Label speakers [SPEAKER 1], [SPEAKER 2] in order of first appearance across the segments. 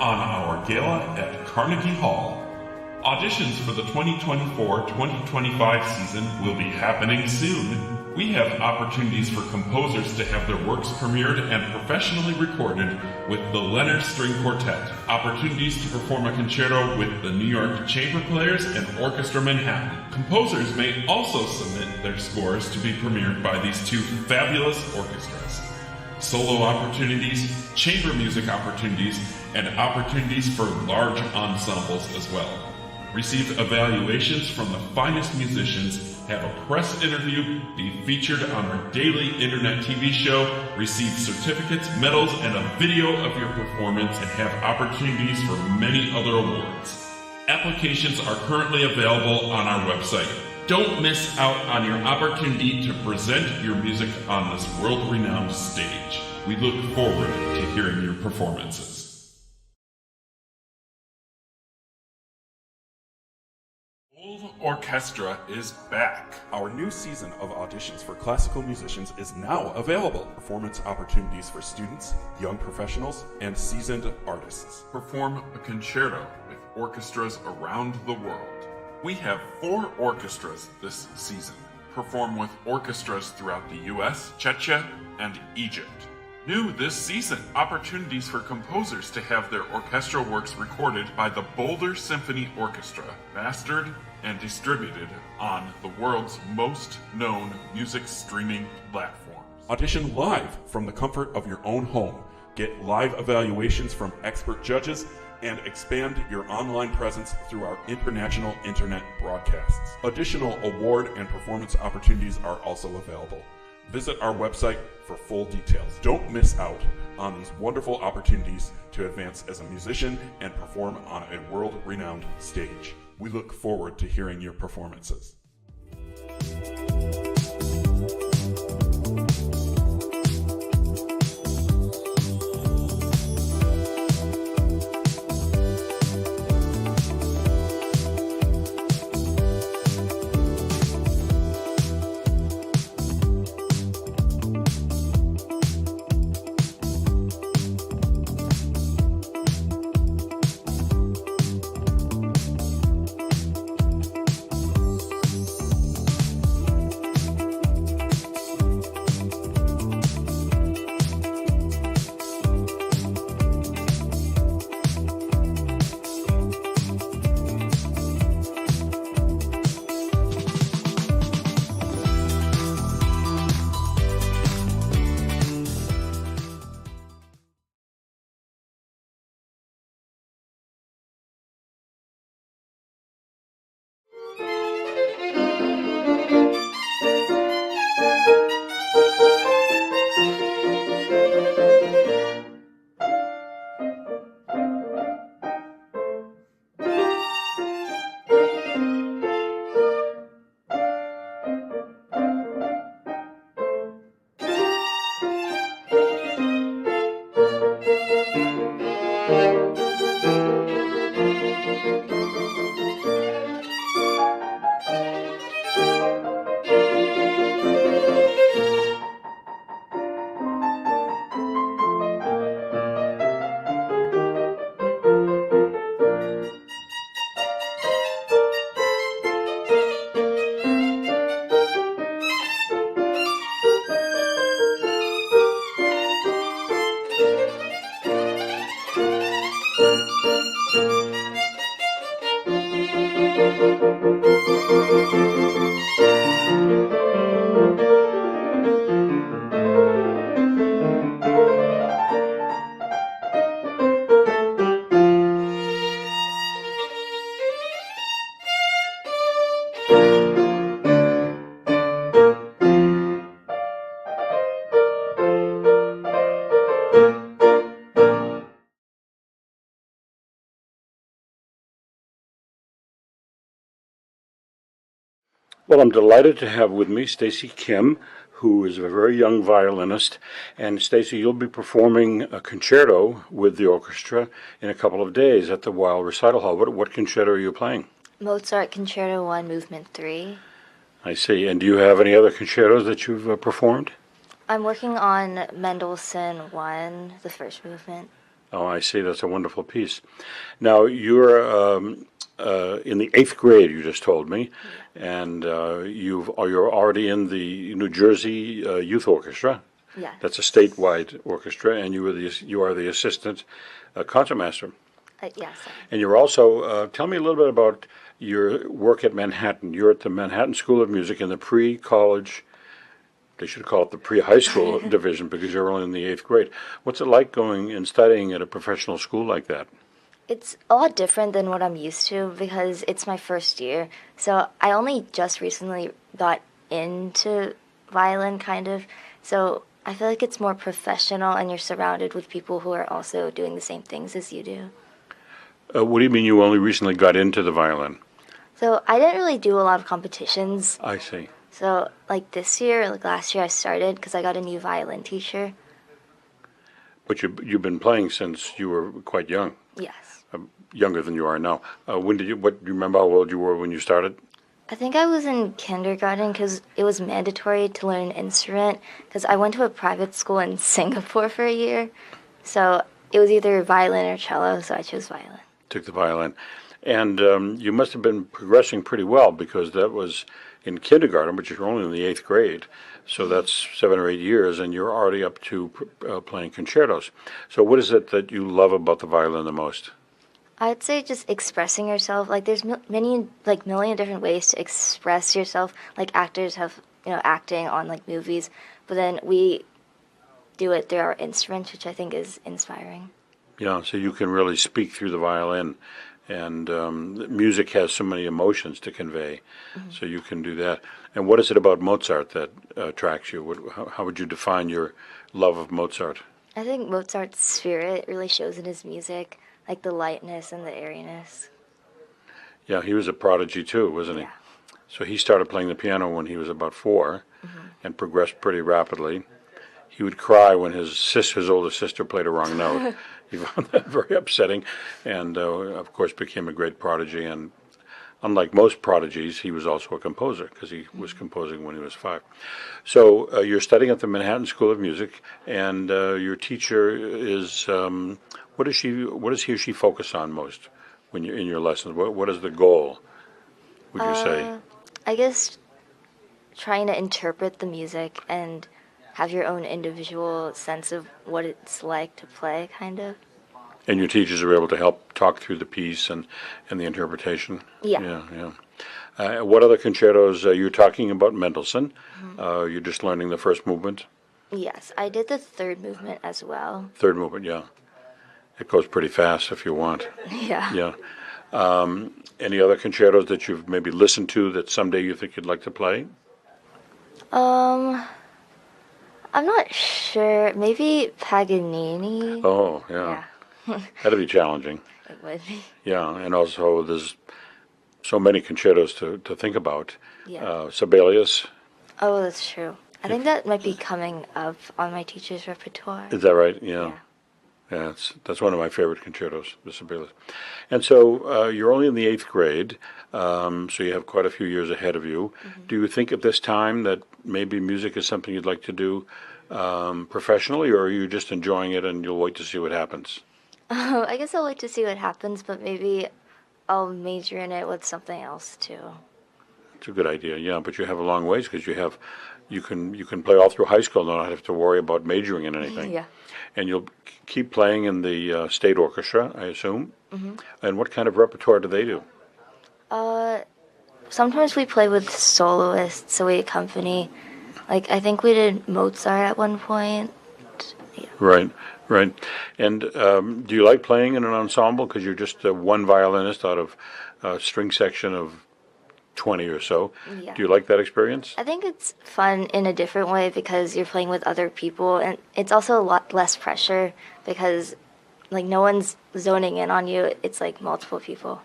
[SPEAKER 1] on our gala at Carnegie Hall. Auditions for the 2024-2025 season will be happening soon. We have opportunities for composers to have their works premiered and professionally recorded with the Leonard String Quartet, opportunities to perform a concerto with the New York Chamber Players and Orchestra Manhattan. Composers may also submit their scores to be premiered by these two fabulous orchestras. Solo opportunities, chamber music opportunities, and opportunities for large ensembles as well. Receive evaluations from the finest musicians, have a press interview, be featured on our daily internet TV show, receive certificates, medals, and a video of your performance, and have opportunities for many other awards. Applications are currently available on our website. Don't miss out on your opportunity to present your music on this world-renowned stage. We look forward to hearing your performances. Orchestra is back. Our new season of auditions for classical musicians is now available. Performance opportunities for students, young professionals, and seasoned artists. Perform a concerto with orchestras around the world. We have 4 orchestras this season. Perform with orchestras throughout the US, Czechia, and Egypt. New this season, opportunities for composers to have their orchestral works recorded by the Boulder Symphony Orchestra, mastered and distributed on the world's most known music streaming platforms. Audition live from the comfort of your own home. Get live evaluations from expert judges and expand your online presence through our international internet broadcasts. Additional award and performance opportunities are also available. Visit our website for full details. Don't miss out on these wonderful opportunities to advance as a musician and perform on a world-renowned stage. We look forward to hearing your performances.
[SPEAKER 2] Well, I'm delighted to have with me Stacey Kim, who is a very young violinist. And Stacey, you'll be performing a concerto with the orchestra in a couple of days at the Weill Recital Hall. What concerto are you playing?
[SPEAKER 3] Mozart Concerto 1, Movement 3.
[SPEAKER 2] I see. And do you have any other concertos that you've performed?
[SPEAKER 3] I'm working on Mendelssohn 1, the first movement.
[SPEAKER 2] Oh, I see. That's a wonderful piece. Now, you're in the eighth grade, you just told me, and you're already in the New Jersey Youth Orchestra.
[SPEAKER 3] Yeah.
[SPEAKER 2] That's a statewide orchestra, and you are the assistant concertmaster.
[SPEAKER 3] Yes.
[SPEAKER 2] And you're also, tell me a little bit about your work at Manhattan. You're at the Manhattan School of Music in the pre-college, they should call it the pre-high school division because you're only in the eighth grade. What's it like going and studying at a professional school like that?
[SPEAKER 3] It's a lot different than what I'm used to because it's my first year. So I only just recently got into violin, kind of. So I feel like it's more professional and you're surrounded with people who are also doing the same things as you do.
[SPEAKER 2] What do you mean you only recently got into the violin?
[SPEAKER 3] So I didn't really do a lot of competitions.
[SPEAKER 2] I see.
[SPEAKER 3] So like this year, like last year I started because I got a new violin teacher.
[SPEAKER 2] But you've been playing since you were quite young,
[SPEAKER 3] Yes.
[SPEAKER 2] younger than you are now. When did you? Do you remember how old you were when you started?
[SPEAKER 3] I think I was in kindergarten because it was mandatory to learn an instrument because I went to a private school in Singapore for a year. So it was either violin or cello, so I chose violin.
[SPEAKER 2] Took the violin, and you must have been progressing pretty well because that was in kindergarten, but you're only in the eighth grade, so that's 7 or 8 years, and you're already up to playing concertos. So what is it that you love about the violin the most?
[SPEAKER 3] I'd say just expressing yourself. Like there's many, like million different ways to express yourself. Like actors have, acting on like movies, but then we do it through our instruments, which I think is inspiring.
[SPEAKER 2] Yeah, so you can really speak through the violin, and music has so many emotions to convey, so you can do that. And what is it about Mozart that attracts you? How would you define your love of Mozart?
[SPEAKER 3] I think Mozart's spirit really shows in his music, like the lightness and the airiness.
[SPEAKER 2] Yeah, he was a prodigy too, wasn't he?
[SPEAKER 3] Yeah.
[SPEAKER 2] So he started playing the piano when he was about 4 and progressed pretty rapidly. He would cry when his older sister played a wrong note. He found that very upsetting, and of course became a great prodigy. And unlike most prodigies, he was also a composer because he was composing when he was 5. So you're studying at the Manhattan School of Music, and your teacher is what does he or she focus on most when you're in your lessons? What is the goal? Would you say?
[SPEAKER 3] I guess trying to interpret the music and have your own individual sense of what it's like to play, kind of.
[SPEAKER 2] And your teachers are able to help talk through the piece and the interpretation?
[SPEAKER 3] Yeah.
[SPEAKER 2] Yeah. What other concertos? You're talking about Mendelssohn. You're just learning the first movement?
[SPEAKER 3] Yes, I did the third movement as well.
[SPEAKER 2] Third movement, yeah. It goes pretty fast if you want.
[SPEAKER 3] Yeah.
[SPEAKER 2] Yeah. Any other concertos that you've maybe listened to that someday you think you'd like to play?
[SPEAKER 3] I'm not sure. Maybe Paganini.
[SPEAKER 2] Oh, yeah. That'd be challenging.
[SPEAKER 3] It would be.
[SPEAKER 2] Yeah, and also there's so many concertos to think about.
[SPEAKER 3] Yeah.
[SPEAKER 2] Sibelius,
[SPEAKER 3] Oh, that's true. I think that might be coming up on my teacher's repertoire.
[SPEAKER 2] is that right? Yeah. Yeah, that's one of my favorite concertos, the Sibelius. And so you're only in the eighth grade, so you have quite a few years ahead of you. Do you think at this time that maybe music is something you'd like to do professionally, or are you just enjoying it and you'll wait to see what happens?
[SPEAKER 3] I guess I'll wait to see what happens, but maybe I'll major in it with something else too.
[SPEAKER 2] It's a good idea, yeah, but you have a long ways because you can play all through high school and not have to worry about majoring in anything.
[SPEAKER 3] Yeah.
[SPEAKER 2] And you'll keep playing in the state orchestra, I assume. And what kind of repertoire do they do?
[SPEAKER 3] Sometimes we play with soloists, so we accompany. Like, I think we did Mozart at one point. Yeah.
[SPEAKER 2] Right, right. And do you like playing in an ensemble? Because you're just one violinist out of a string section of 20 or so.
[SPEAKER 3] Yeah.
[SPEAKER 2] Do you like that experience?
[SPEAKER 3] I think it's fun in a different way because you're playing with other people, and it's also a lot less pressure because, like, no one's zoning in on you. It's like multiple people.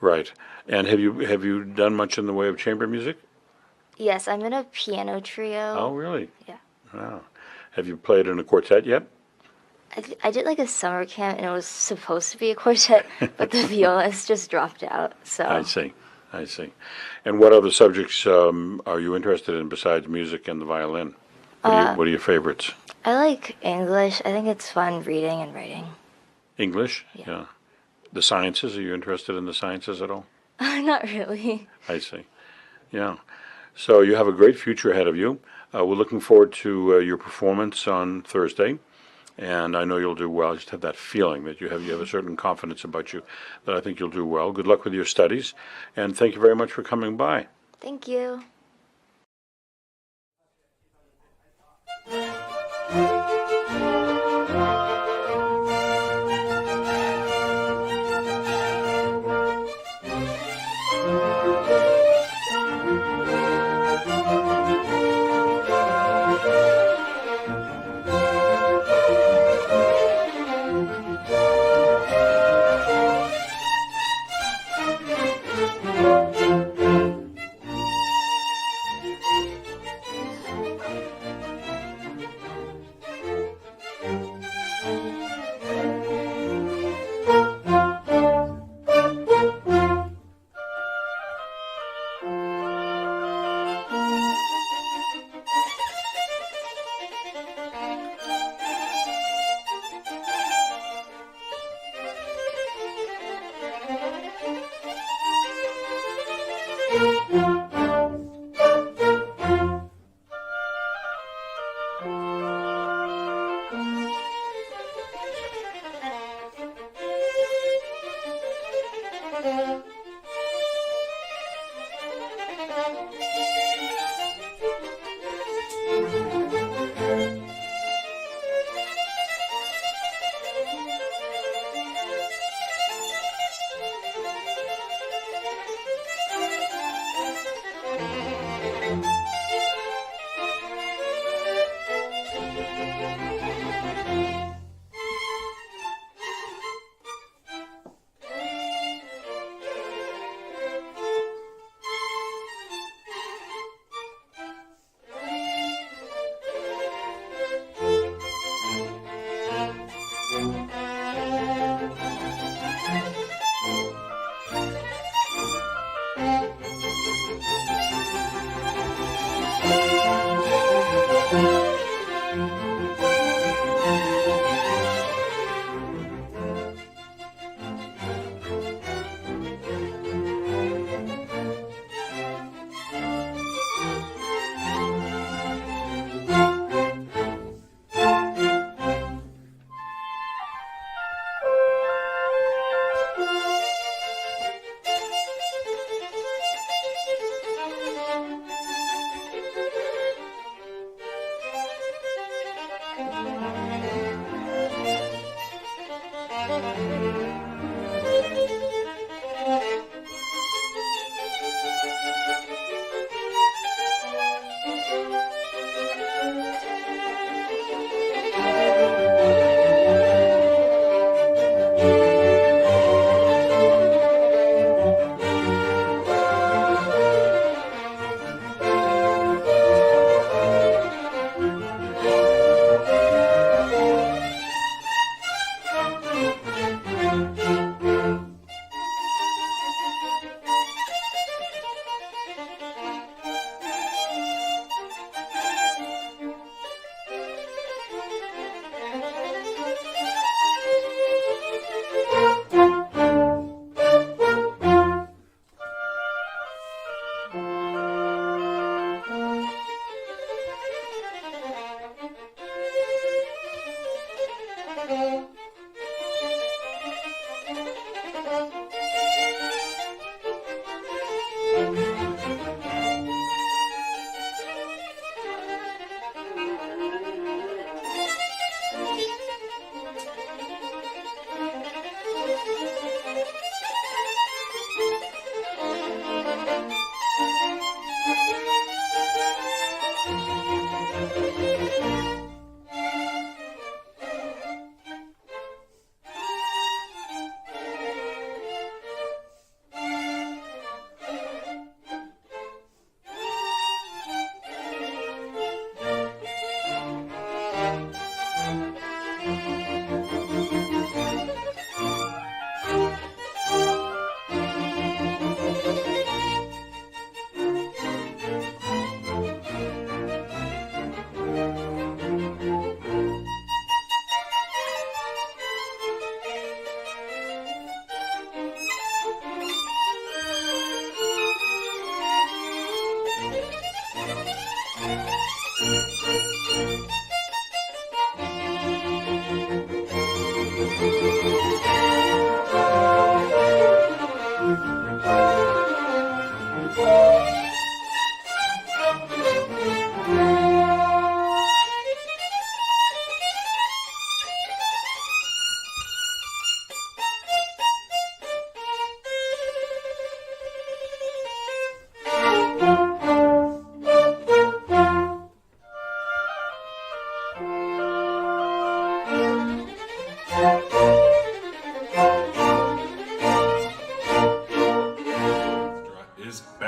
[SPEAKER 2] Right. And have you done much in the way of chamber music?
[SPEAKER 3] Yes, I'm in a piano trio.
[SPEAKER 2] Oh, really?
[SPEAKER 3] Yeah.
[SPEAKER 2] Wow. Have you played in a quartet yet?
[SPEAKER 3] I did like a summer camp, and it was supposed to be a quartet, but the violist just dropped out. So
[SPEAKER 2] I see. I see. And what other subjects are you interested in besides music and the violin? What are your favorites?
[SPEAKER 3] I like English. I think it's fun reading and writing.
[SPEAKER 2] English?
[SPEAKER 3] Yeah.
[SPEAKER 2] The sciences, are you interested in the sciences at all?
[SPEAKER 3] Not really.
[SPEAKER 2] I see. Yeah. So you have a great future ahead of you. We're looking forward to your performance on Thursday, and I know you'll do well. I just have that feeling that you have a certain confidence about you that I think you'll do well. Good luck with your studies, and thank you very much for coming by.
[SPEAKER 3] Thank you.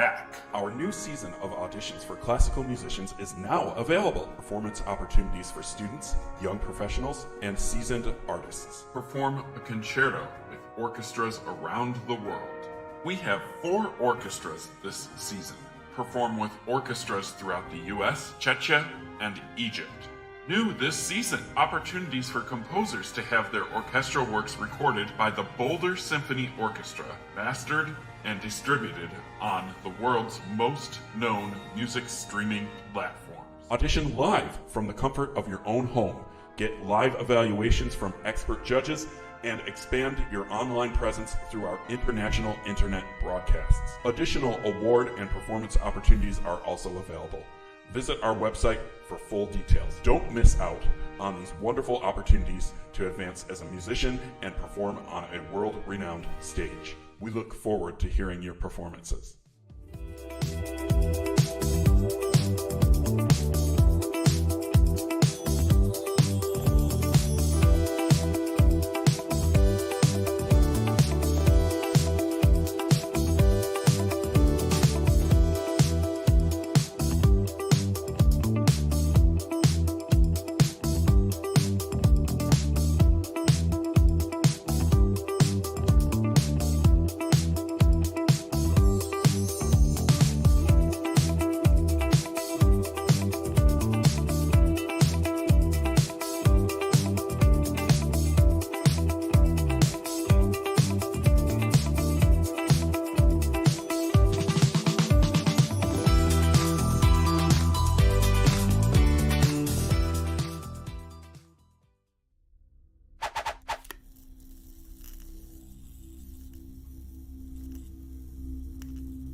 [SPEAKER 1] back. Our new season of auditions for classical musicians is now available. Performance opportunities for students, young professionals, and seasoned artists. Perform a concerto with orchestras around the world. We have 4 orchestras this season. Perform with orchestras throughout the US, Czechia, and Egypt. New this season, opportunities for composers to have their orchestral works recorded by the Boulder Symphony Orchestra, mastered and distributed on the world's most known music streaming platforms. Audition live from the comfort of your own home. Get live evaluations from expert judges and expand your online presence through our international internet broadcasts. Additional award and performance opportunities are also available. Visit our website for full details. Don't miss out on these wonderful opportunities to advance as a musician and perform on a world-renowned stage. We look forward to hearing your performances.